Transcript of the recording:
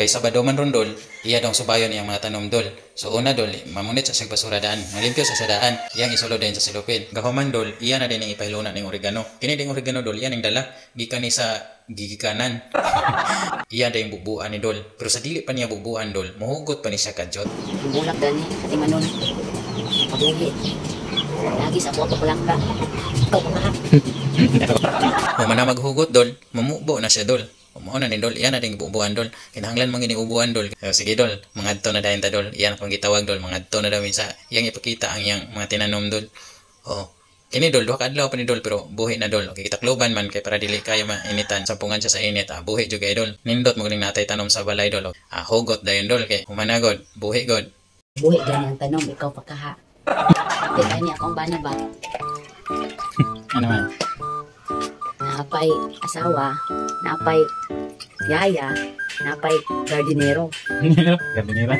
Kay Sabado man ron dol, iya dong subayon iyang mga tanom dol. So una dol, mamunit sa basura daan, malimpyo sa sadaan, iyang isolo din sa silupin. Gahuman dol, iya na din ang ipailuna ng oregano. Kini ding oregano dol, iya ning dala, gikan ni sa gigikanan. Iya din bubuan ni dol. Pero sa dili pa niya bubuan dol, muhugot pa ni siya kadyot. Yung bulak gani, kasi manon, pabuhi. Lagi sa kuwa papalangka. Ikaw pa nga. O man na maghugot dol, mamubo na siya dol. Umuo na ni dol, iyan na din bubuan dol. Kinahanglan mga ubuan dol. Sige dol, mga adto na dahin ta dol. Iyan akong gitawag dol, mga adto na daw sa iyang ipakita ang iyang mga tinanom dol. O, kini dol, duha ka adlaw pa ni dol, pero buhi na dol. Okay, kitakloban man kay para dili kayo mainitan. Sampungan siya sa init, buhi juga dol. Nindot mo galing natay tanom sa balay dol. Hugot dayon dol, kay humanagod, buhi god. Buhi gani ang tanom, ikaw pa kaha. Kaya niya akong bana ba? Ano man? Napay asawa, napay yaya, napay gardinero. Gabi nila.